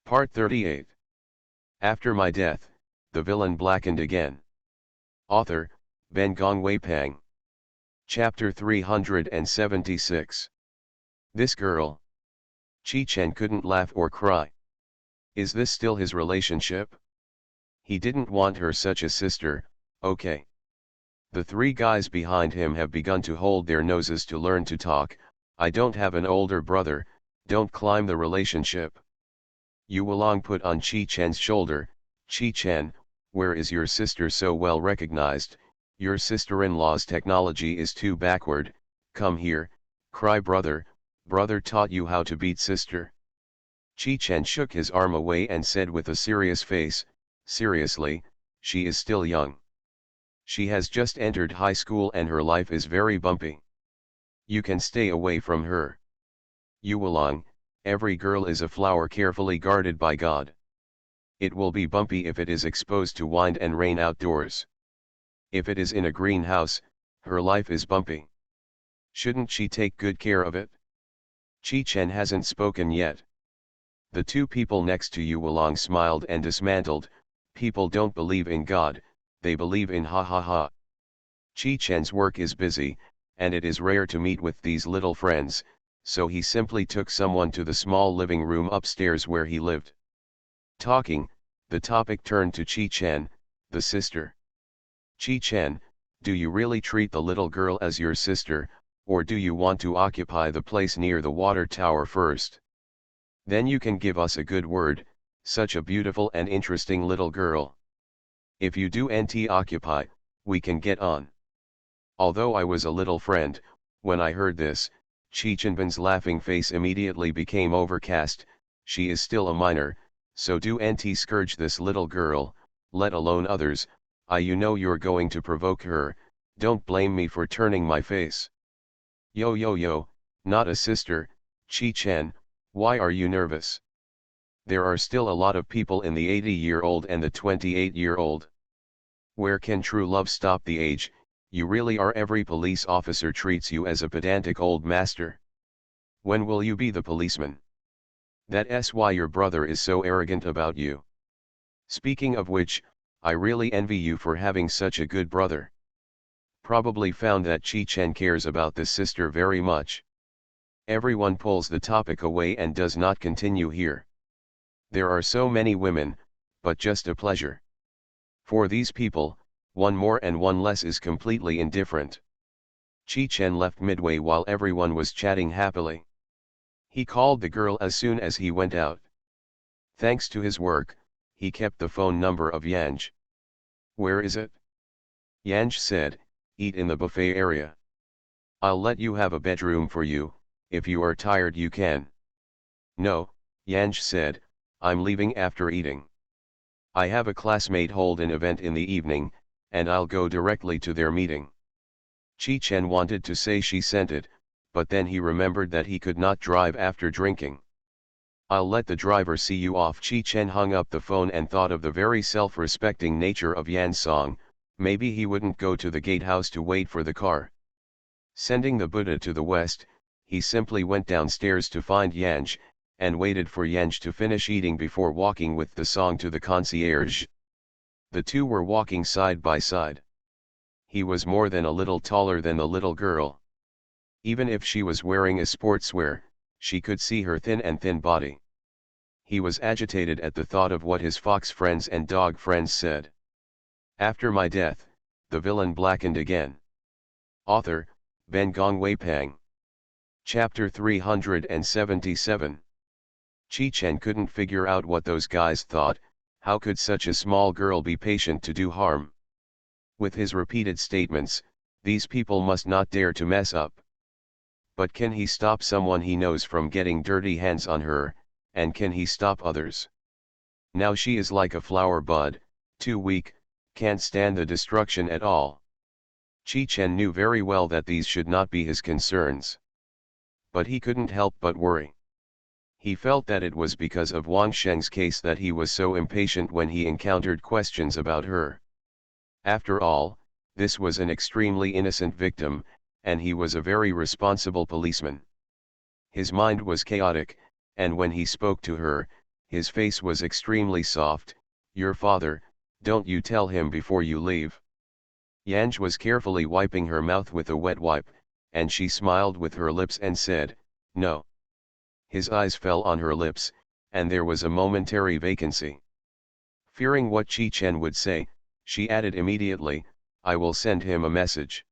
Part 38. After my death, the villain blackened again. Author, Ben Gong Wei Pang. Chapter 376. This girl. Chi Chen couldn't laugh or cry. Is this still his relationship? He didn't want her such a sister, okay. The three guys behind him have begun to hold their noses to learn to talk. I don't have an older brother, don't climb the relationship. Yu Wulong put on Chi Chen's shoulder. Chi Chen, where is your sister so well recognized? Your sister-in-law's technology is too backward. Come here, cry brother, brother taught you how to beat sister. Chi Chen shook his arm away and said with a serious face, seriously, she is still young. She has just entered high school and her life is very bumpy. You can stay away from her. Yu Wulong, every girl is a flower carefully guarded by God. It will be bumpy if it is exposed to wind and rain outdoors. If it is in a greenhouse, her life is bumpy. Shouldn't she take good care of it? Chi Chen hasn't spoken yet. The two people next to Yu Wulong smiled and dismantled. People don't believe in God, they believe in ha ha ha. Chi Chen's work is busy, and it is rare to meet with these little friends, so he simply took someone to the small living room upstairs where he lived. Talking, the topic turned to Chi Chen, the sister. Chi Chen, do you really treat the little girl as your sister, or do you want to occupy the place near the water tower first? Then you can give us a good word, such a beautiful and interesting little girl. If you do occupy, we can get on. Although I was a little friend, when I heard this, Chi Chenban's laughing face immediately became overcast. She is still a minor, so do scourge this little girl, let alone others. You know you're going to provoke her, don't blame me for turning my face. Yo, not a sister, Chi Chen, why are you nervous? There are still a lot of people in the 80-year-old and the 28-year-old. Where can true love stop the age? You really are. Every police officer treats you as a pedantic old master. When will you be the policeman? That's why your brother is so arrogant about you. Speaking of which, I really envy you for having such a good brother. Probably found that Chi Chen cares about this sister very much. Everyone pulls the topic away and does not continue here. There are so many women, but just a pleasure. For these people, one more and one less is completely indifferent. Chi Chen left midway while everyone was chatting happily. He called the girl as soon as he went out. Thanks to his work, he kept the phone number of Yanj. Where is it? Yanj said, eat in the buffet area. I'll let you have a bedroom for you, if you are tired you can. No, Yanj said, I'm leaving after eating. I have a classmate hold an event in the evening, and I'll go directly to their meeting. Chi Chen wanted to say she sent it, but then he remembered that he could not drive after drinking. I'll let the driver see you off. Chi Chen hung up the phone and thought of the very self-respecting nature of Yan's song. Maybe he wouldn't go to the gatehouse to wait for the car. Sending the Buddha to the west, he simply went downstairs to find Yanj, and waited for Yanj to finish eating before walking with the song to the concierge. The two were walking side by side. He was more than a little taller than the little girl. Even if she was wearing a sportswear, she could see her thin body. He was agitated at the thought of what his fox friends and dog friends said. After my death, the villain blackened again. Author, Ben Gong Wei Pang. Chapter 377. Chi Chen couldn't figure out what those guys thought. How could such a small girl be patient to do harm? With his repeated statements, these people must not dare to mess up. But can he stop someone he knows from getting dirty hands on her, and can he stop others? Now she is like a flower bud, too weak, can't stand the destruction at all. Chi Chen knew very well that these should not be his concerns. But he couldn't help but worry. He felt that it was because of Wang Sheng's case that he was so impatient when he encountered questions about her. After all, this was an extremely innocent victim, and he was a very responsible policeman. His mind was chaotic, and when he spoke to her, His face was extremely soft. "Your father, don't you tell him before you leave." Yanj was carefully wiping her mouth with a wet wipe, and she smiled with her lips and said, "No." His eyes fell on her lips, and there was a momentary vacancy. Fearing what Chi Chen would say, she added immediately, "I will send him a message.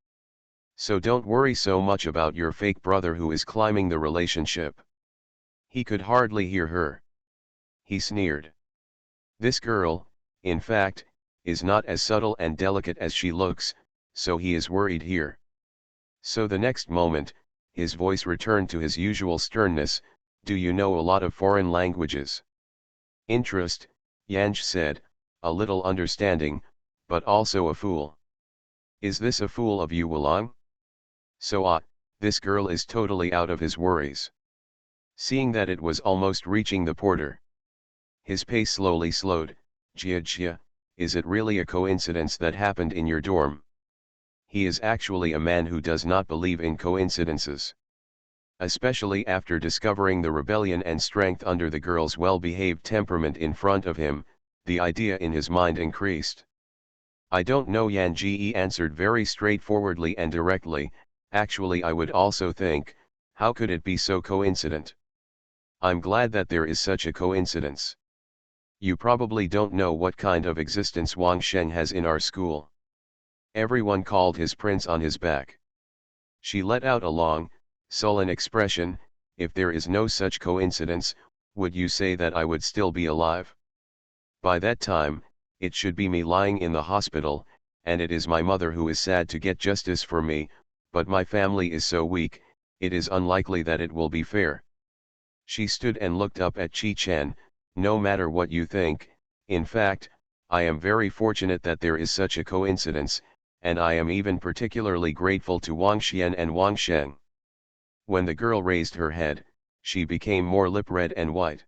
So don't worry so much about your fake brother who is climbing the relationship." He could hardly hear her. He sneered. "This girl, in fact, is not as subtle and delicate as she looks, so he is worried here." So the next moment, his voice returned to his usual sternness. "Do you know a lot of foreign languages?" "Interest," Yanj said, a little understanding, but also a fool. "Is this a fool of you, Wulong?" So this girl is totally out of his worries. Seeing that it was almost reaching the porter, his pace slowly slowed. "Jia, is it really a coincidence that happened in your dorm?" He is actually a man who does not believe in coincidences. Especially after discovering the rebellion and strength under the girl's well-behaved temperament in front of him, the idea in his mind increased. "I don't know," Yan Ji answered very straightforwardly and directly. "Actually I would also think, how could it be so coincident? I'm glad that there is such a coincidence. You probably don't know what kind of existence Wang Sheng has in our school. Everyone called his prince on his back." She let out a long, sullen expression. "If there is no such coincidence, would you say that I would still be alive? By that time, it should be me lying in the hospital, and it is my mother who is sad to get justice for me, but my family is so weak, it is unlikely that it will be fair." She stood and looked up at Chi Chen. "No matter what you think, in fact, I am very fortunate that there is such a coincidence, and I am even particularly grateful to Wang Xian and Wang Sheng." When the girl raised her head, she became more lip-red and white.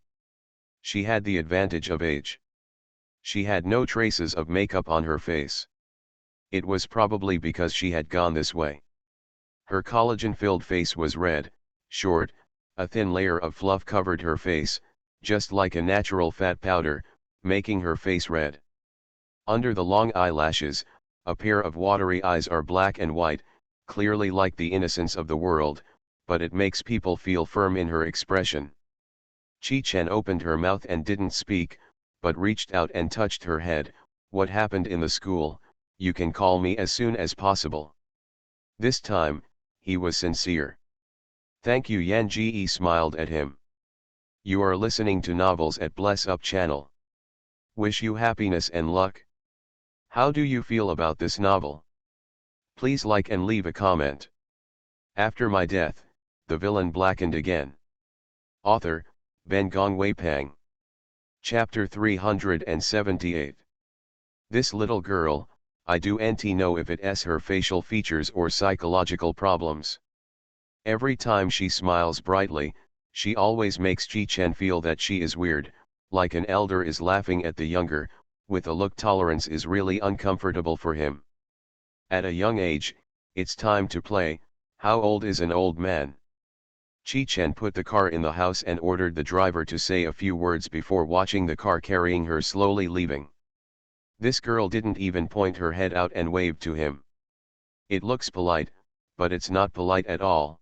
She had the advantage of age. She had no traces of makeup on her face. It was probably because she had gone this way. Her collagen-filled face was red, short, a thin layer of fluff covered her face, just like a natural fat powder, making her face red. Under the long eyelashes, a pair of watery eyes are black and white, clearly like the innocence of the world, but it makes people feel firm in her expression. Chi Chen opened her mouth and didn't speak, but reached out and touched her head. "What happened in the school? You can call me as soon as possible." This time, he was sincere. "Thank you." Yan Ji smiled at him. "You are listening to novels at Bless Up channel. Wish you happiness and luck. How do you feel about this novel? Please like and leave a comment. After my death, the villain blackened again." Author, Ben Gong Wei Pang. Chapter 378. This little girl, I don't know if it's her facial features or psychological problems. Every time she smiles brightly, she always makes Chi Chen feel that she is weird, like an elder is laughing at the younger. With a look, tolerance is really uncomfortable for him. At a young age, it's time to play. How old is an old man? Chi Chen put the car in the house and ordered the driver to say a few words before watching the car carrying her slowly leaving. This girl didn't even point her head out and wave to him. It looks polite, but it's not polite at all.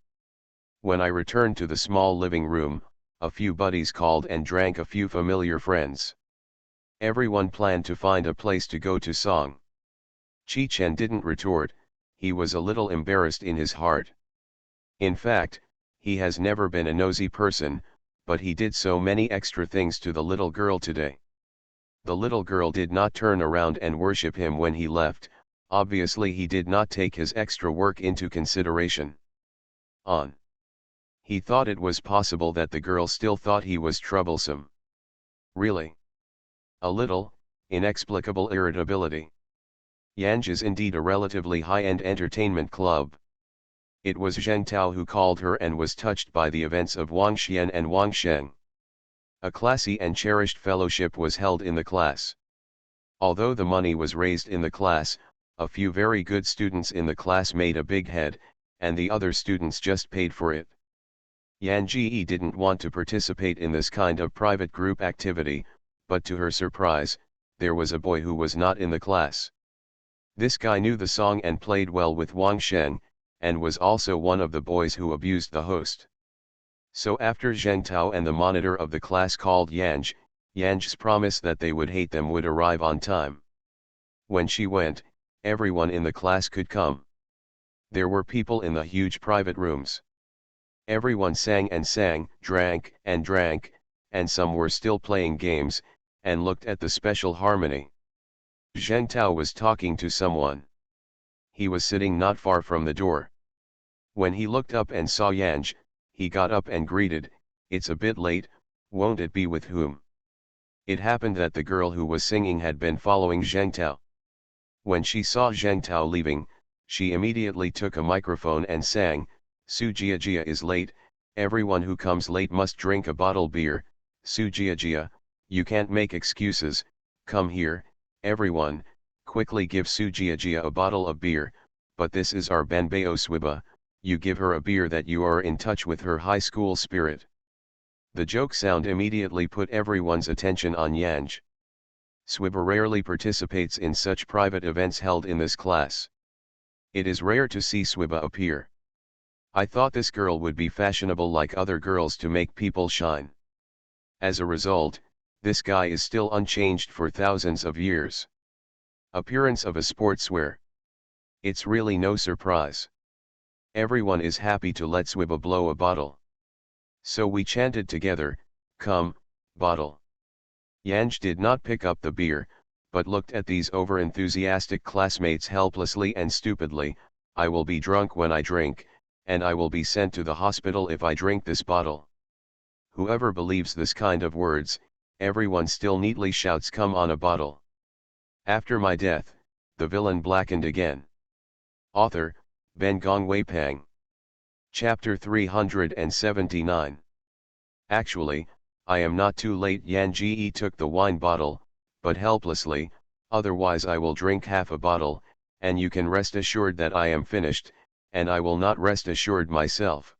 When I returned to the small living room, a few buddies called and drank a few familiar friends. Everyone planned to find a place to go to Song. Chi Chen didn't retort. He was a little embarrassed in his heart. In fact, he has never been a nosy person, but he did so many extra things to the little girl today. The little girl did not turn around and worship him when he left. Obviously he did not take his extra work into consideration. He thought it was possible that the girl still thought he was troublesome. Really? A little, inexplicable irritability. Yanj is indeed a relatively high-end entertainment club. It was Zheng Tao who called her and was touched by the events of Wang Xian and Wang Sheng. A classy and cherished fellowship was held in the class. Although the money was raised in the class, a few very good students in the class made a big head, and the other students just paid for it. Yan Ji didn't want to participate in this kind of private group activity, but to her surprise, there was a boy who was not in the class. This guy knew the song and played well with Wang Sheng, and was also one of the boys who abused the host. So after Zheng Tao and the monitor of the class called Yang's promise that they would hate them would arrive on time. When she went, everyone in the class could come. There were people in the huge private rooms. Everyone sang and sang, drank, and some were still playing games, and looked at the special harmony. Zheng Tao was talking to someone. He was sitting not far from the door. When he looked up and saw Yang, he got up and greeted, "It's a bit late, won't it be with whom?" It happened that the girl who was singing had been following Zheng Tao. When she saw Zheng Tao leaving, she immediately took a microphone and sang, "Su Jia is late, everyone who comes late must drink a bottle beer, Su Jia, you can't make excuses, come here, everyone, quickly give Su Jia a bottle of beer, but this is our Banbeo Swiba, you give her a beer that you are in touch with her high school spirit." The joke sound immediately put everyone's attention on Yang. Swiba rarely participates in such private events held in this class. It is rare to see Swiba appear. I thought this girl would be fashionable like other girls to make people shine. As a result, this guy is still unchanged for thousands of years. Appearance of a sportswear. It's really no surprise. Everyone is happy to let Swiba blow a bottle. So we chanted together, "Come, bottle." Yang did not pick up the beer, but looked at these over-enthusiastic classmates helplessly and stupidly. "I will be drunk when I drink, and I will be sent to the hospital if I drink this bottle." Whoever believes this kind of words, everyone still neatly shouts, "Come on a bottle." After my death, the villain blackened again. Author, Ben Gongwei Pang. Chapter 379. Actually, I am not too late. Yan Ji took the wine bottle, but helplessly, "Otherwise I will drink half a bottle, and you can rest assured that I am finished, and I will not rest assured myself."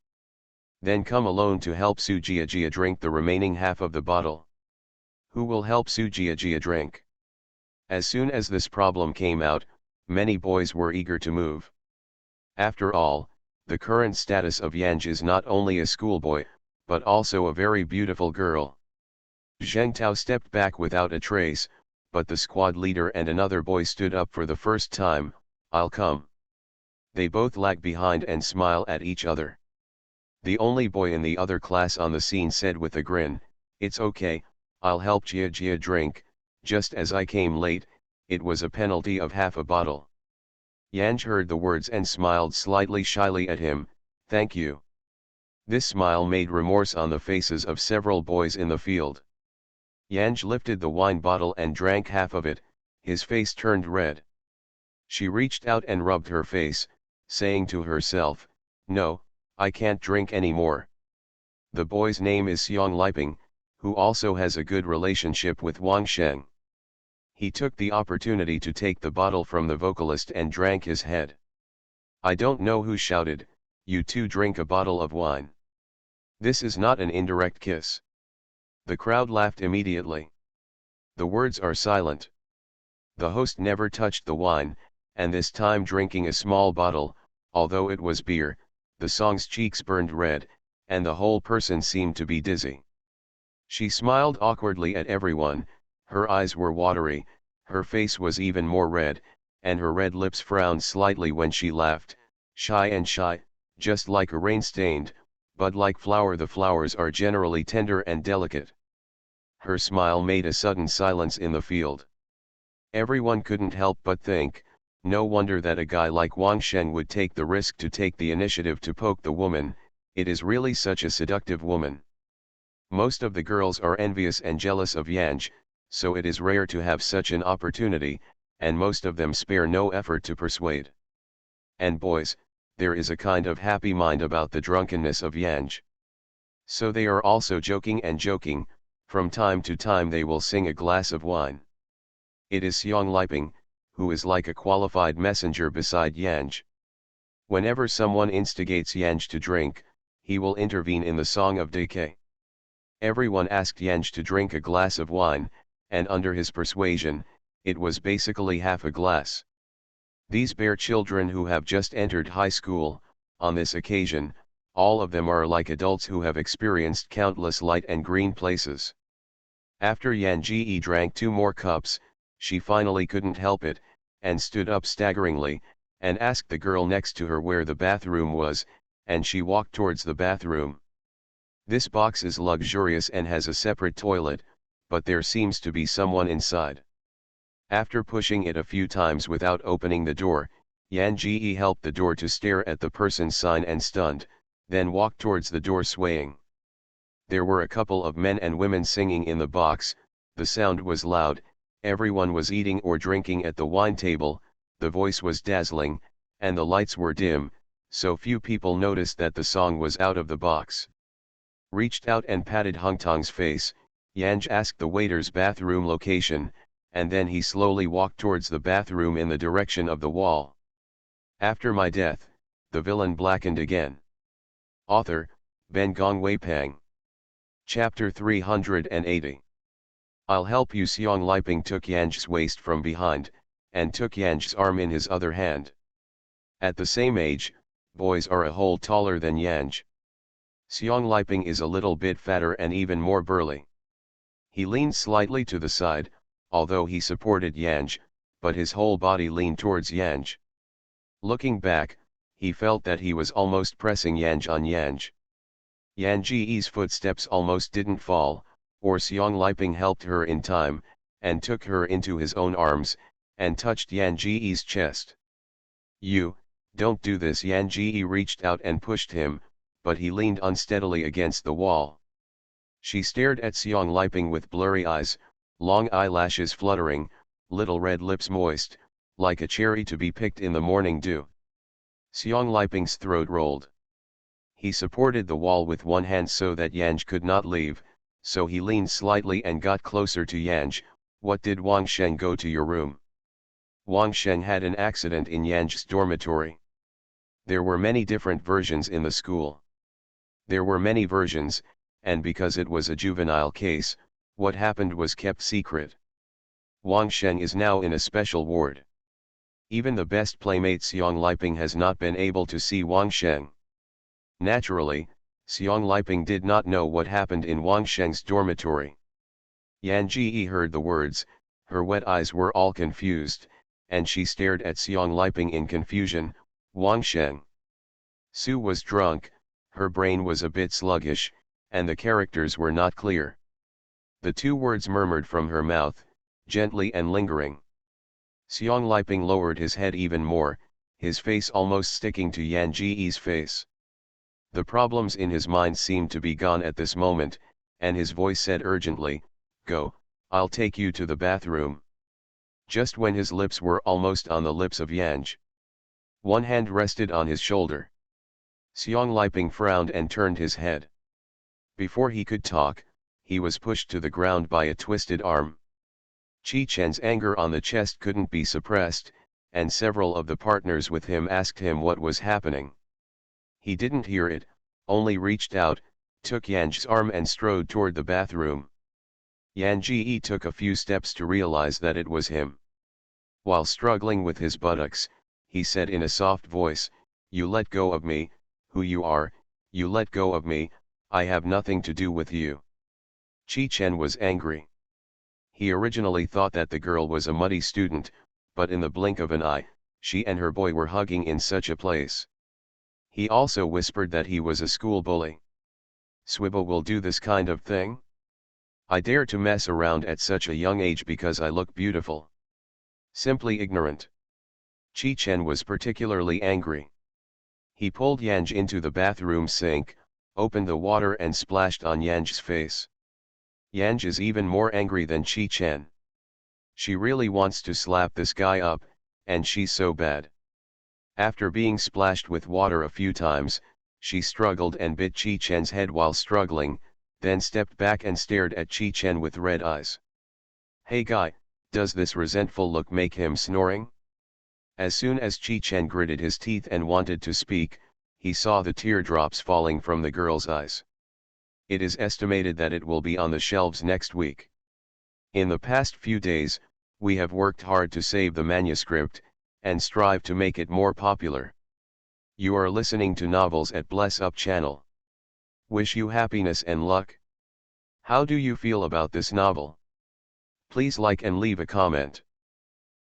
"Then come alone to help Su Jia drink the remaining half of the bottle." "Who will help Su Jia drink?" As soon as this problem came out, many boys were eager to move. After all, the current status of Yang is not only a schoolboy, but also a very beautiful girl. Zheng Tao stepped back without a trace, but the squad leader and another boy stood up for the first time. "I'll come." They both lag behind and smile at each other. The only boy in the other class on the scene said with a grin, "It's okay, I'll help Jia drink, just as I came late, it was a penalty of half a bottle." Yang heard the words and smiled slightly shyly at him, "Thank you." This smile made remorse on the faces of several boys in the field. Yang lifted the wine bottle and drank half of it, his face turned red. She reached out and rubbed her face, saying to herself, "No, I can't drink anymore." The boy's name is Xiong Liping, who also has a good relationship with Wang Sheng. He took the opportunity to take the bottle from the vocalist and drank his head. I don't know who shouted, "You two drink a bottle of wine." This is not an indirect kiss. The crowd laughed immediately. The words are silent. The host never touched the wine, and this time drinking a small bottle, although it was beer, the song's cheeks burned red, and the whole person seemed to be dizzy. She smiled awkwardly at everyone, her eyes were watery, her face was even more red, and her red lips frowned slightly when she laughed, shy, just like a rain-stained, bud-like flower. The flowers are generally tender and delicate. Her smile made a sudden silence in the field. Everyone couldn't help but think, no wonder that a guy like Wang Sheng would take the risk to take the initiative to poke the woman, it is really such a seductive woman. Most of the girls are envious and jealous of Yang, so it is rare to have such an opportunity, and most of them spare no effort to persuade. And boys, there is a kind of happy mind about the drunkenness of Yang. So they are also joking, from time to time they will sing a glass of wine. It is Xiong Liping, who is like a qualified messenger beside Yang. Whenever someone instigates Yang to drink, he will intervene in the Song of Decay. Everyone asked Yang to drink a glass of wine, and under his persuasion, it was basically half a glass. These bear children who have just entered high school, on this occasion, all of them are like adults who have experienced countless light and green places. After Yan Ji drank 2 more cups, she finally couldn't help it, and stood up staggeringly, and asked the girl next to her where the bathroom was, and she walked towards the bathroom. This box is luxurious and has a separate toilet, but there seems to be someone inside. After pushing it a few times without opening the door, Yan Ji helped the door to stare at the person's sign and stunned, then walked towards the door swaying. There were a couple of men and women singing in the box, the sound was loud, everyone was eating or drinking at the wine table, the voice was dazzling, and the lights were dim, so few people noticed that the song was out of the box. Reached out and patted Hung Tong's face, Yanj asked the waiter's bathroom location, and then he slowly walked towards the bathroom in the direction of the wall. After my death, the villain blackened again. Author, Ben Gong Wei Pang. Chapter 380. I'll help you. Xiong Liping took Yanj's waist from behind, and took Yanj's arm in his other hand. At the same age, boys are a whole taller than Yanj. Xiong Liping is a little bit fatter and even more burly. He leaned slightly to the side, although he supported Yanj, but his whole body leaned towards Yanj. Looking back, he felt that he was almost pressing Yanj on Yanj. Yan Ji's footsteps almost didn't fall, or Xiong Liping helped her in time, and took her into his own arms, and touched Yan Ji's chest. You, don't do this. Yan Ji reached out and pushed him, but he leaned unsteadily against the wall. She stared at Xiong Liping with blurry eyes, long eyelashes fluttering, little red lips moist, like a cherry to be picked in the morning dew. Xiong Liping's throat rolled. He supported the wall with one hand so that Yanj could not leave, so he leaned slightly and got closer to Yanj. What did Wang Sheng go to your room? Wang Sheng had an accident in Yanj's dormitory. There were many different versions in the school. There were many versions, and because it was a juvenile case, what happened was kept secret. Wang Sheng is now in a special ward. Even the best playmate Xiong Liping has not been able to see Wang Sheng. Naturally, Xiong Liping did not know what happened in Wang Sheng's dormitory. Yan Ji heard the words, her wet eyes were all confused, and she stared at Xiong Liping in confusion. Wang Sheng. Su was drunk, her brain was a bit sluggish, and the characters were not clear. The 2 words murmured from her mouth, gently and lingering. Xiong Liping lowered his head even more, his face almost sticking to Yan Ji's face. The problems in his mind seemed to be gone at this moment, and his voice said urgently, "Go, I'll take you to the bathroom." Just when his lips were almost on the lips of Yanj. One hand rested on his shoulder. Xiong Liping frowned and turned his head. Before he could talk, he was pushed to the ground by a twisted arm. Chi Chen's anger on the chest couldn't be suppressed, and several of the partners with him asked him what was happening. He didn't hear it, only reached out, took Yanj's arm and strode toward the bathroom. Yan Ji took a few steps to realize that it was him. While struggling with his buttocks, he said in a soft voice, "You let go of me, who you are, you let go of me, I have nothing to do with you." Chi Chen was angry. He originally thought that the girl was a muddy student, but in the blink of an eye, she and her boy were hugging in such a place. He also whispered that he was a school bully. Swibba will do this kind of thing? I dare to mess around at such a young age because I look beautiful. Simply ignorant. Chi Chen was particularly angry. He pulled Yanj into the bathroom sink, opened the water and splashed on Yanj's face. Yanj is even more angry than Chi Chen. She really wants to slap this guy up, and she's so bad. After being splashed with water a few times, she struggled and bit Chi Chen's head while struggling, then stepped back and stared at Chi Chen with red eyes. "Hey guy, does this resentful look make him snoring?" As soon as Chi Chen gritted his teeth and wanted to speak, he saw the teardrops falling from the girl's eyes. It is estimated that it will be on the shelves next week. In the past few days, we have worked hard to save the manuscript, and strive to make it more popular. You are listening to Novels at Bless Up channel. Wish you happiness and luck. How do you feel about this novel? Please like and leave a comment.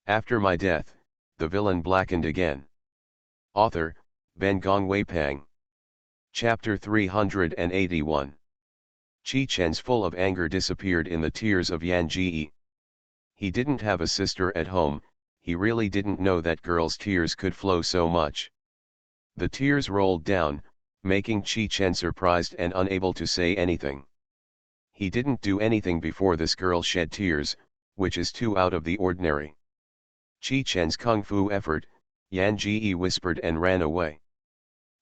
After My Death, the Villain Blackened Again. Author, Ben Gong Wei Pang. Chapter 381. Chi Chen's full of anger disappeared in the tears of Yan Ji. He didn't have a sister at home, he really didn't know that girls' tears could flow so much. The tears rolled down, making Chi Chen surprised and unable to say anything. He didn't do anything before this girl shed tears, which is too out of the ordinary. Chi Chen's kung fu effort, Yan Ji whispered and ran away.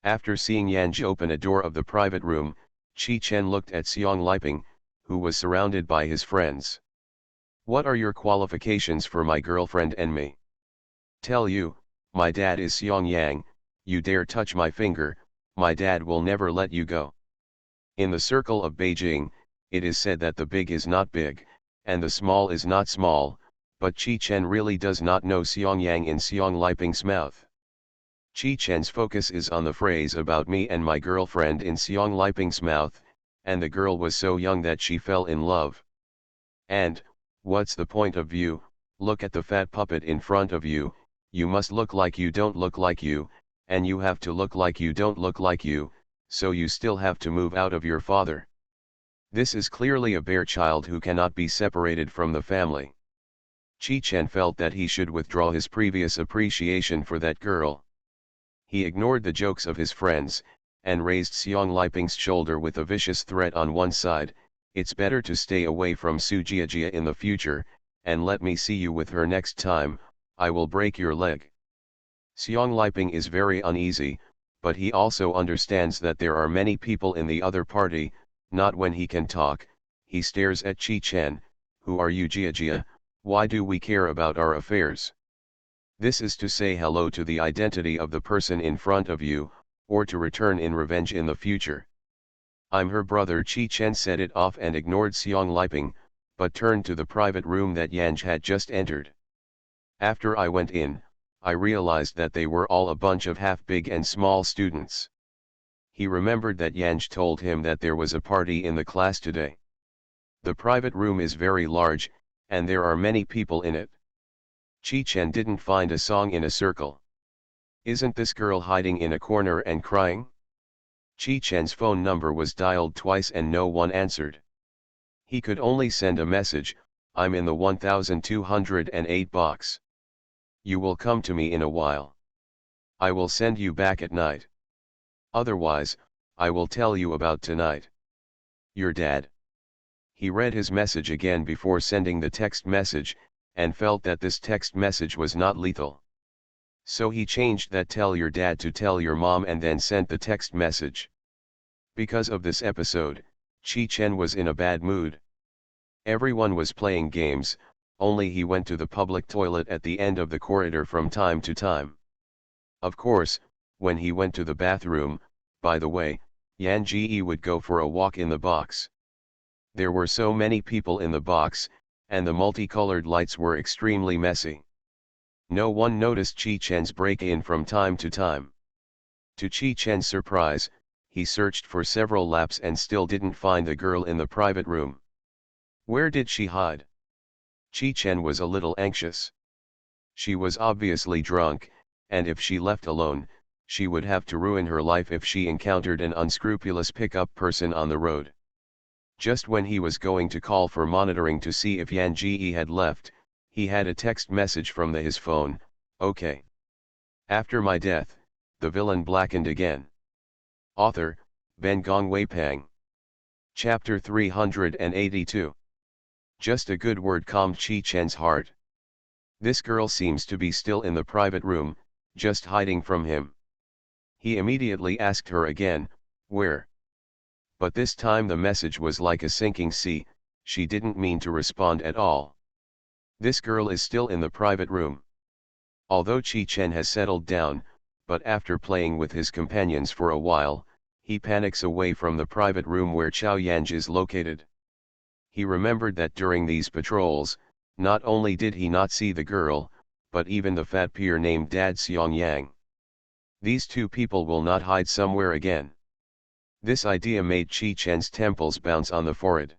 After seeing Yan Ji open a door of the private room, Chi Chen looked at Xiong Liping, who was surrounded by his friends. What are your qualifications for my girlfriend and me? Tell you, my dad is Xiong Yang, you dare touch my finger, my dad will never let you go. In the circle of Beijing, it is said that the big is not big, and the small is not small, but Chi Chen really does not know Xiong Yang in Xiong Liping's mouth. Chi Chen's focus is on the phrase about me and my girlfriend in Xiong Liping's mouth, and the girl was so young that she fell in love. And, what's the point of view? Look at the fat puppet in front of you, you must look like you don't look like you, and you have to look like you don't look like you, so you still have to move out of your father. This is clearly a bare child who cannot be separated from the family. Chi Chen felt that he should withdraw his previous appreciation for that girl. He ignored the jokes of his friends, and raised Xiong Liping's shoulder with a vicious threat on one side, it's better to stay away from Su Jiajia in the future, and let me see you with her next time, I will break your leg. Xiong Liping is very uneasy, but he also understands that there are many people in the other party, not when he can talk, he stares at Chi Chen, who are you Jiajia, why do we care about our affairs? This is to say hello to the identity of the person in front of you, or to return in revenge in the future. I'm her brother. Chi Chen said it off and ignored Xiong Liping, but turned to the private room that Yanj had just entered. After I went in, I realized that they were all a bunch of half big and small students. He remembered that Yanj told him that there was a party in the class today. The private room is very large, and there are many people in it. Chi Chen didn't find a song in a circle. Isn't this girl hiding in a corner and crying? Chi Chen's phone number was dialed twice and no one answered. He could only send a message, I'm in the 1208 box. You will come to me in a while. I will send you back at night. Otherwise, I will tell you about tonight. Your dad. He read his message again before sending the text message, and felt that this text message was not lethal. So he changed that tell your dad to tell your mom and then sent the text message. Because of this episode, Chi Chen was in a bad mood. Everyone was playing games, only he went to the public toilet at the end of the corridor from time to time. Of course, when he went to the bathroom, by the way, Yan Ji would go for a walk in the box. There were so many people in the box, and the multicolored lights were extremely messy. No one noticed Chi Chen's break-in from time to time. To Chi Chen's surprise, he searched for several laps and still didn't find the girl in the private room. Where did she hide? Chi Chen was a little anxious. She was obviously drunk, and if she left alone, she would have to ruin her life if she encountered an unscrupulous pickup person on the road. Just when he was going to call for monitoring to see if Yan Ji had left, he had a text message from his phone, okay. After my death, the villain blackened again. Author, Ben Gong Wei Pang. Chapter 382. Just a good word calmed Chi Chen's heart. This girl seems to be still in the private room, just hiding from him. He immediately asked her again, where? But this time the message was like a sinking sea, she didn't mean to respond at all. This girl is still in the private room. Although Chi Chen has settled down, but after playing with his companions for a while, he panics away from the private room where Chao Yang is located. He remembered that during these patrols, not only did he not see the girl, but even the fat peer named Dad Xiong Yang. These two people will not hide somewhere again. This idea made Chi Chen's temples bounce on the forehead.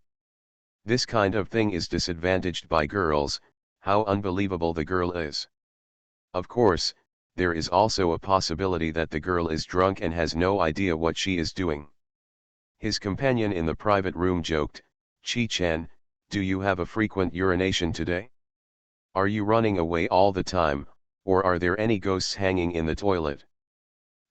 This kind of thing is disadvantaged by girls. How unbelievable the girl is. Of course, there is also a possibility that the girl is drunk and has no idea what she is doing. His companion in the private room joked, "Chi Chen, do you have a frequent urination today? Are you running away all the time, or are there any ghosts hanging in the toilet?"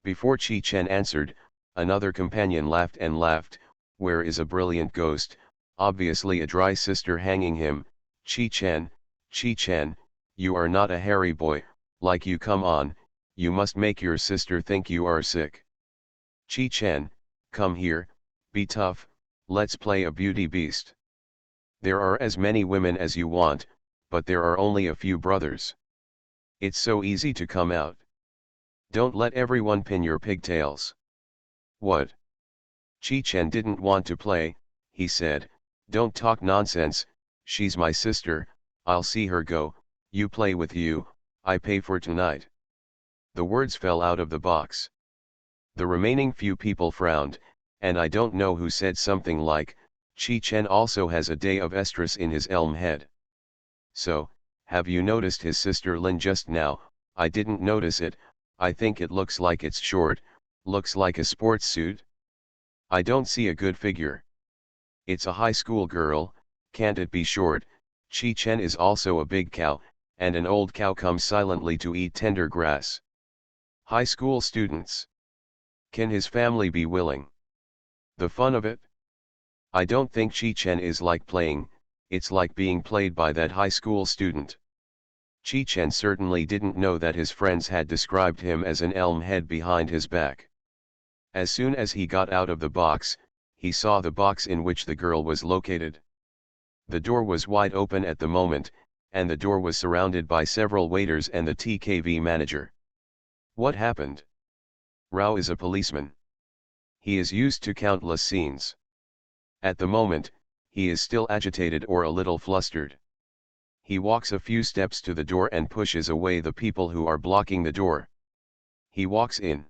Before Chi Chen answered, another companion laughed and laughed, "Where is a brilliant ghost, obviously a dry sister hanging him, Chi Chen, you are not a hairy boy, like you, come on, you must make your sister think you are sick. Chi Chen, come here, be tough, let's play a beauty beast. There are as many women as you want, but there are only a few brothers. It's so easy to come out. Don't let everyone pin your pigtails." "What?" Chi Chen didn't want to play. He said, "Don't talk nonsense, she's my sister, I'll see her go, you play with you, I pay for tonight." The words fell out of the box. The remaining few people frowned, and I don't know who said something like, "Chi Chen also has a day of estrus in his elm head. So, have you noticed his sister Lin just now?" "I didn't notice it, I think it looks like it's short, looks like a sports suit. I don't see a good figure. It's a high school girl, can't it be short?" Chi Chen is also a big cow, and an old cow comes silently to eat tender grass. High school students. Can his family be willing? The fun of it? I don't think Chi Chen is like playing, it's like being played by that high school student. Chi Chen certainly didn't know that his friends had described him as an elm head behind his back. As soon as he got out of the box, he saw the box in which the girl was located. The door was wide open at the moment, and the door was surrounded by several waiters and the TKV manager. What happened? Rao is a policeman. He is used to countless scenes. At the moment, he is still agitated or a little flustered. He walks a few steps to the door and pushes away the people who are blocking the door. He walks in.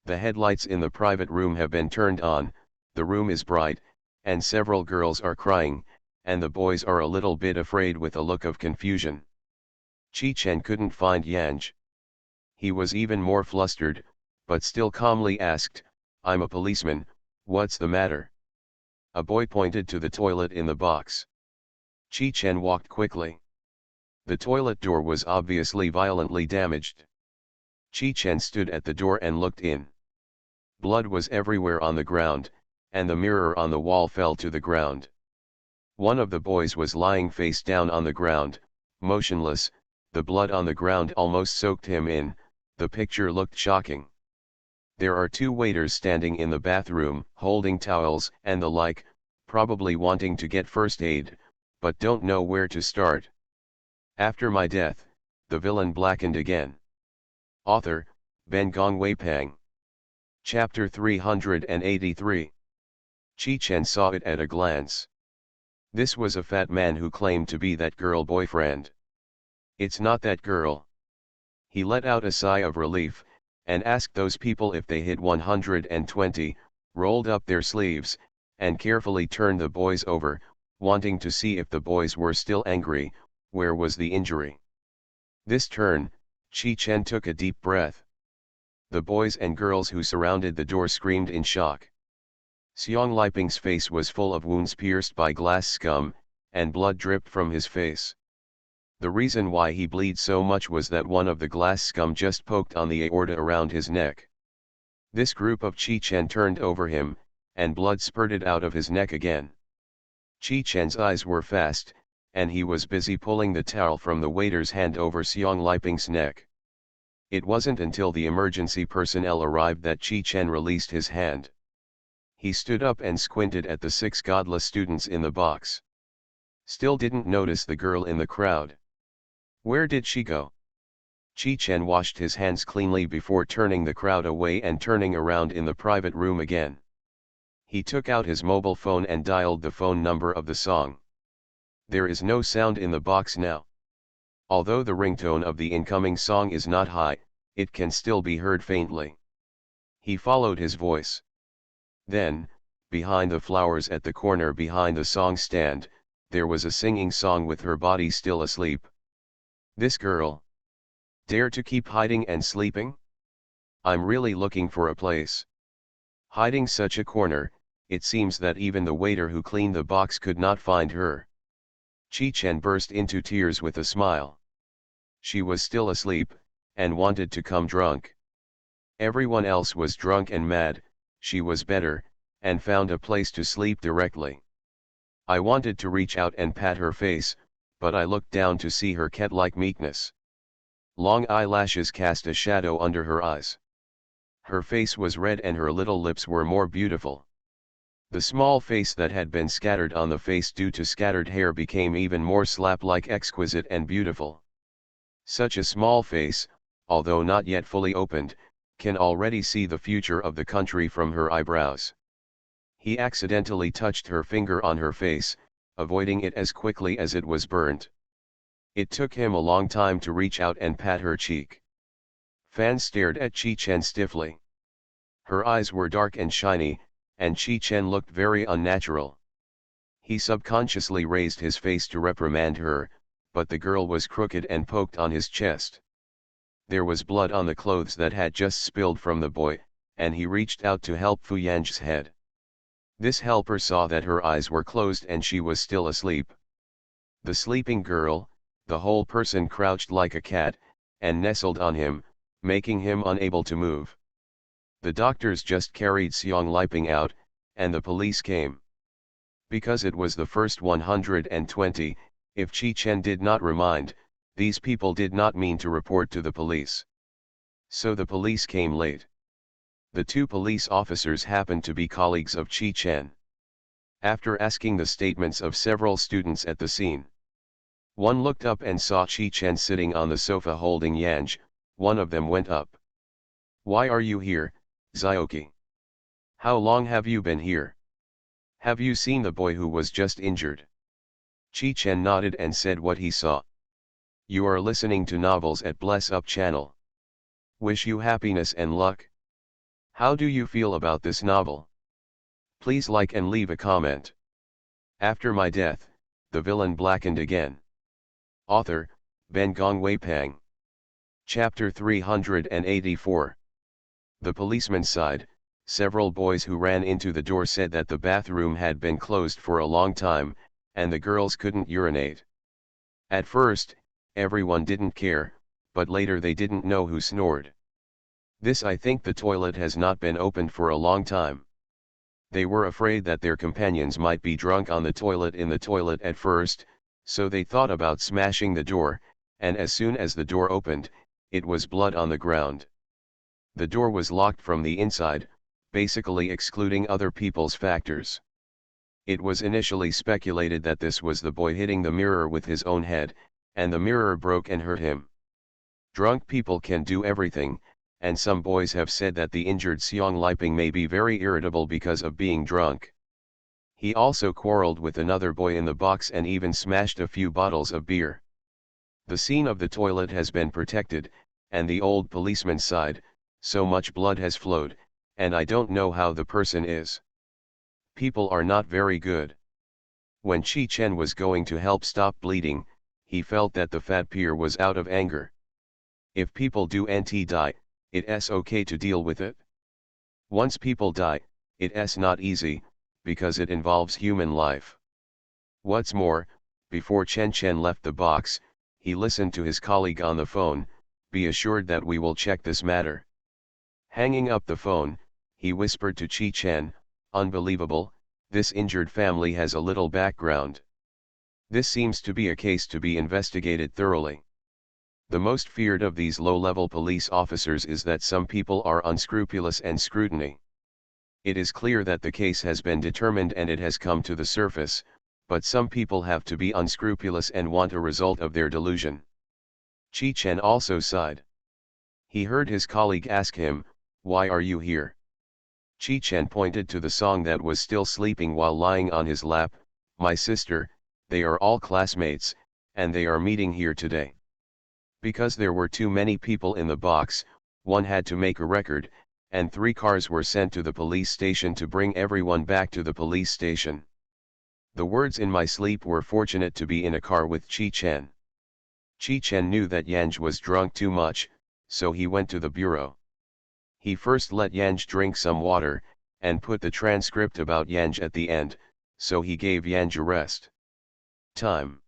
The headlights in the private room have been turned on, the room is bright, and several girls are crying, and the boys are a little bit afraid with a look of confusion. Chi Chen couldn't find Yang. He was even more flustered, but still calmly asked, "I'm a policeman, what's the matter?" A boy pointed to the toilet in the box. Chi Chen walked quickly. The toilet door was obviously violently damaged. Chi Chen stood at the door and looked in. Blood was everywhere on the ground, and the mirror on the wall fell to the ground. One of the boys was lying face down on the ground, motionless, the blood on the ground almost soaked him in. The picture looked shocking. There are two waiters standing in the bathroom, holding towels and the like, probably wanting to get first aid, but don't know where to start. After my death, the villain blackened again. Author, Ben Gong Wei Pang. Chapter 383. Chi Chen saw it at a glance. This was a fat man who claimed to be that girl boyfriend. It's not that girl. He let out a sigh of relief, and asked those people if they hit 120, rolled up their sleeves, and carefully turned the boys over, wanting to see if the boys were still angry. Where was the injury? This turn, Chi Chen took a deep breath. The boys and girls who surrounded the door screamed in shock. Xiong Liping's face was full of wounds pierced by glass scum, and blood dripped from his face. The reason why he bleed so much was that one of the glass scum just poked on the aorta around his neck. This group of Chi Chen turned over him, and blood spurted out of his neck again. Chi Chen's eyes were fast, and he was busy pulling the towel from the waiter's hand over Xiong Liping's neck. It wasn't until the emergency personnel arrived that Chi Chen released his hand. He stood up and squinted at the 6 godless students in the box. Still didn't notice the girl in the crowd. Where did she go? Chi-Chen washed his hands cleanly before turning the crowd away and turning around in the private room again. He took out his mobile phone and dialed the phone number of the song. There is no sound in the box now. Although the ringtone of the incoming song is not high, it can still be heard faintly. He followed his voice. Then, behind the flowers at the corner behind the song stand, there was a singing song with her body still asleep. This girl. Dare to keep hiding and sleeping? I'm really looking for a place. Hiding such a corner, it seems that even the waiter who cleaned the box could not find her. Chi-Chen burst into tears with a smile. She was still asleep, and wanted to come drunk. Everyone else was drunk and mad, she was better, and found a place to sleep directly. I wanted to reach out and pat her face, but I looked down to see her cat-like meekness. Long eyelashes cast a shadow under her eyes. Her face was red and her little lips were more beautiful. The small face that had been scattered on the face due to scattered hair became even more slap-like, exquisite and beautiful. Such a small face, although not yet fully opened, can already see the future of the country from her eyebrows. He accidentally touched her finger on her face, avoiding it as quickly as it was burnt. It took him a long time to reach out and pat her cheek. Fan stared at Chi-Chen stiffly. Her eyes were dark and shiny, and Chi-Chen looked very unnatural. He subconsciously raised his face to reprimand her, but the girl was crooked and poked on his chest. There was blood on the clothes that had just spilled from the boy, and he reached out to help Fu Yan's head. This helper saw that her eyes were closed and she was still asleep. The sleeping girl, the whole person crouched like a cat, and nestled on him, making him unable to move. The doctors just carried Xiang Liping out, and the police came. Because it was the first 120, if Chi-Chen did not remind, these people did not mean to report to the police. So the police came late. The two police officers happened to be colleagues of Chi-Chen. After asking the statements of several students at the scene, one looked up and saw Chi-Chen sitting on the sofa holding Yanj. One of them went up. "Why are you here, Zioki? How long have you been here? Have you seen the boy who was just injured?" Chi-Chen nodded and said what he saw. "You are listening to novels at Bless Up channel. Wish you happiness and luck. How do you feel about this novel? Please like and leave a comment. After my death, the villain blackened again." Author, Ben Gong Weipang. Chapter 384. The policeman sighed. Several boys who ran into the door said that the bathroom had been closed for a long time, and the girls couldn't urinate. At first, everyone didn't care, but later they didn't know who snored. I think the toilet has not been opened for a long time. They were afraid that their companions might be drunk on the toilet in the toilet at first, so they thought about smashing the door, and as soon as the door opened, it was blood on the ground. The door was locked from the inside, basically excluding other people's factors. It was initially speculated that this was the boy hitting the mirror with his own head, and the mirror broke and hurt him. Drunk people can do everything, and some boys have said that the injured Xiang Liping may be very irritable because of being drunk. He also quarreled with another boy in the box and even smashed a few bottles of beer. The scene of the toilet has been protected, and the old policeman sighed, so much blood has flowed, and I don't know how the person is. People are not very good. When Chi-Chen was going to help stop bleeding, he felt that the fat peer was out of anger. If people do anti-die, it's okay to deal with it. Once people die, it's not easy, because it involves human life. What's more, before Chen left the box, he listened to his colleague on the phone, "Be assured that we will check this matter." Hanging up the phone, he whispered to Chi-Chen, "Unbelievable, this injured family has a little background. This seems to be a case to be investigated thoroughly. The most feared of these low-level police officers is that some people are unscrupulous and scrutiny. It is clear that the case has been determined and it has come to the surface, but some people have to be unscrupulous and want a result of their delusion." Chi-Chen also sighed. He heard his colleague ask him, "Why are you here?" Chi Chen pointed to the song that was still sleeping while lying on his lap. "My sister, they are all classmates, and they are meeting here today." Because there were too many people in the box, one had to make a record, and 3 cars were sent to the police station to bring everyone back to the police station. The words "in my sleep" were fortunate to be in a car with Chi Chen. Chi Chen knew that Yanj was drunk too much, so he went to the bureau. He first let Yanj drink some water, and put the transcript about Yanj at the end, so he gave Yanj a rest. Time.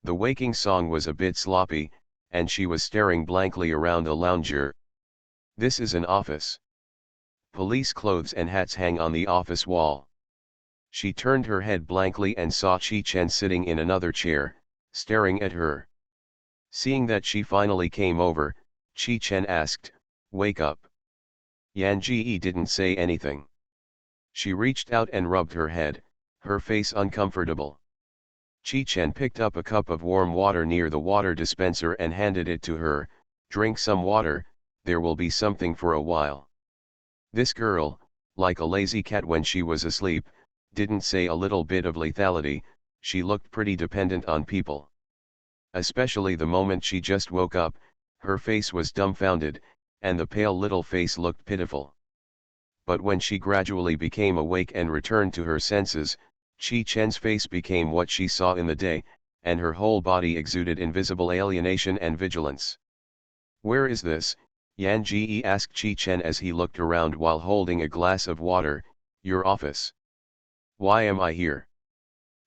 The waking song was a bit sloppy, and she was staring blankly around the lounger. This is an office. Police clothes and hats hang on the office wall. She turned her head blankly and saw Chi Chen sitting in another chair, staring at her. Seeing that she finally came over, Chi Chen asked, "Wake up." Yan Ji didn't say anything. She reached out and rubbed her head, her face uncomfortable. Chi Chen picked up a cup of warm water near the water dispenser and handed it to her. "Drink some water, there will be something for a while." This girl, like a lazy cat when she was asleep, didn't say a little bit of lethality. She looked pretty dependent on people. Especially the moment she just woke up, her face was dumbfounded, and the pale little face looked pitiful. But when she gradually became awake and returned to her senses, Chi Chen's face became what she saw in the day, and her whole body exuded invisible alienation and vigilance. "Where is this?" Yan Ji asked Chi Chen as he looked around while holding a glass of water. "Your office." "Why am I here?"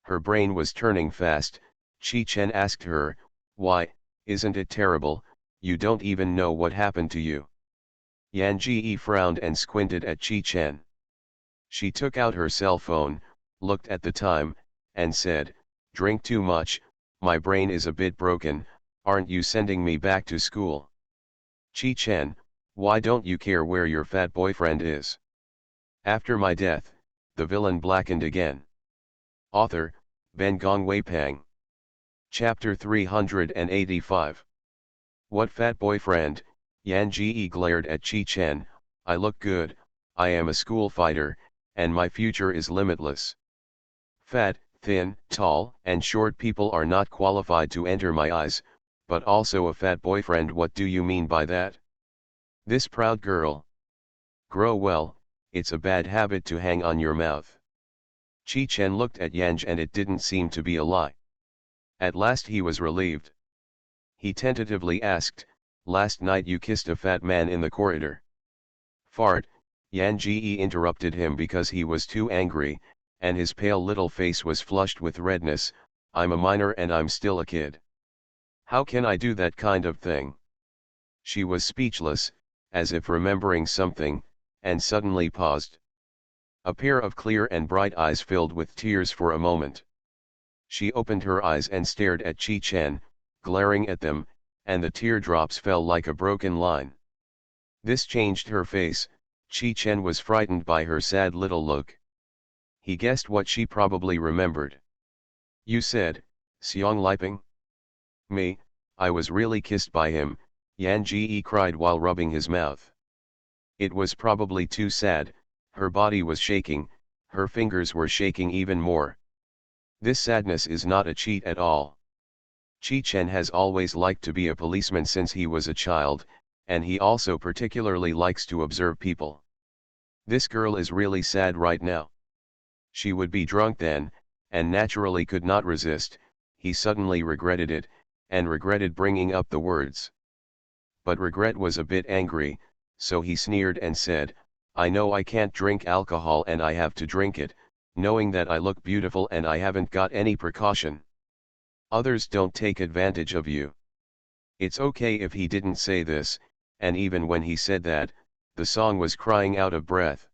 Her brain was turning fast. Chi Chen asked her, "Why, isn't it terrible? You don't even know what happened to you." Yan Ji frowned and squinted at Chi Chen. She took out her cell phone, looked at the time, and said, "Drink too much, my brain is a bit broken. Aren't you sending me back to school?" "Chi Chen, why don't you care where your fat boyfriend is?" "After my death, the villain blackened again." Author, Ben Gong Weipang. Chapter 385. What fat boyfriend? Yan Ji glared at Chi Chen. "I look good, I am a school fighter, and my future is limitless. Fat, thin, tall, and short people are not qualified to enter my eyes, but also a fat boyfriend. What do you mean by that?" "This proud girl. Grow well, it's a bad habit to hang on your mouth." Chi Chen looked at Yanj and it didn't seem to be a lie. At last he was relieved. He tentatively asked, "Last night you kissed a fat man in the corridor." "Fart," Yan Ji interrupted him because he was too angry, and his pale little face was flushed with redness. "I'm a minor and I'm still a kid. How can I do that kind of thing?" She was speechless, as if remembering something, and suddenly paused. A pair of clear and bright eyes filled with tears for a moment. She opened her eyes and stared at Chi Chen, glaring at them, and the teardrops fell like a broken line. This changed her face. Chi Chen was frightened by her sad little look. He guessed what she probably remembered. "You said, Xiong Liping?" "Me, I was really kissed by him," Yan Ji cried while rubbing his mouth. It was probably too sad, her body was shaking, her fingers were shaking even more. This sadness is not a cheat at all. Chi Chen has always liked to be a policeman since he was a child, and he also particularly likes to observe people. This girl is really sad right now. She would be drunk then, and naturally could not resist. He suddenly regretted it, and regretted bringing up the words. But regret was a bit angry, so he sneered and said, "I know I can't drink alcohol and I have to drink it, knowing that I look beautiful and I haven't got any precaution. Others don't take advantage of you." It's okay if he didn't say this, and even when he said that, the song was crying out of breath.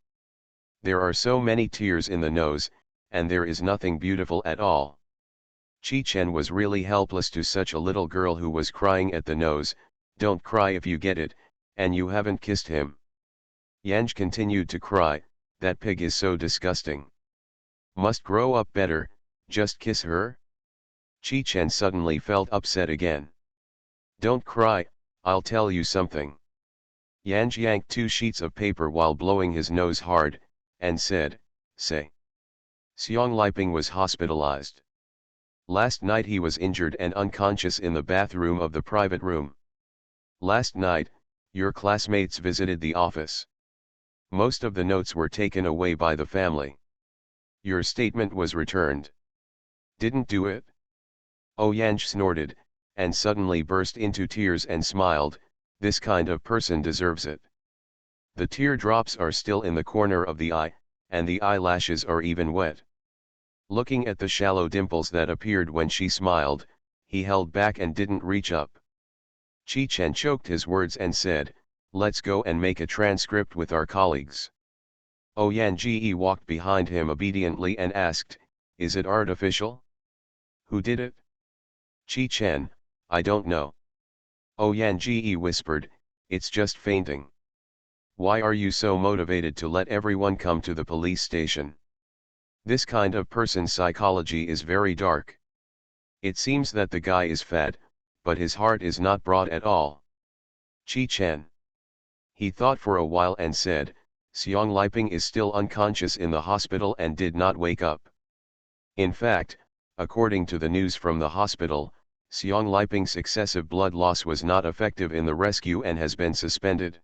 There are so many tears in the nose, and there is nothing beautiful at all. Chi Chen was really helpless to such a little girl who was crying at the nose. "Don't cry if you get it, and you haven't kissed him." Yanj continued to cry, "That pig is so disgusting. Must grow up better, just kiss her?" Chi Chen suddenly felt upset again. "Don't cry, I'll tell you something. Yan yanked 2 sheets of paper while blowing his nose hard, and said, say. Xiong Liping was hospitalized. Last night he was injured and unconscious in the bathroom of the private room. Last night, your classmates visited the office. Most of the notes were taken away by the family. Your statement was returned. Didn't do it? Ouyang snorted, and suddenly burst into tears and smiled. This kind of person deserves it. The teardrops are still in the corner of the eye, and the eyelashes are even wet. Looking at the shallow dimples that appeared when she smiled, he held back and didn't reach up. Chi Chen choked his words and said, let's go and make a transcript with our colleagues. Ouyang Ge walked behind him obediently and asked, is it artificial? Who did it? Chi Chen, I don't know. Ouyang Ge whispered, it's just fainting. Why are you so motivated to let everyone come to the police station? This kind of person's psychology is very dark. It seems that the guy is fat, but his heart is not broad at all. Chi Chen. He thought for a while and said, Xiong Liping is still unconscious in the hospital and did not wake up. In fact, according to the news from the hospital, Xiong Liping's excessive blood loss was not effective in the rescue and has been suspended.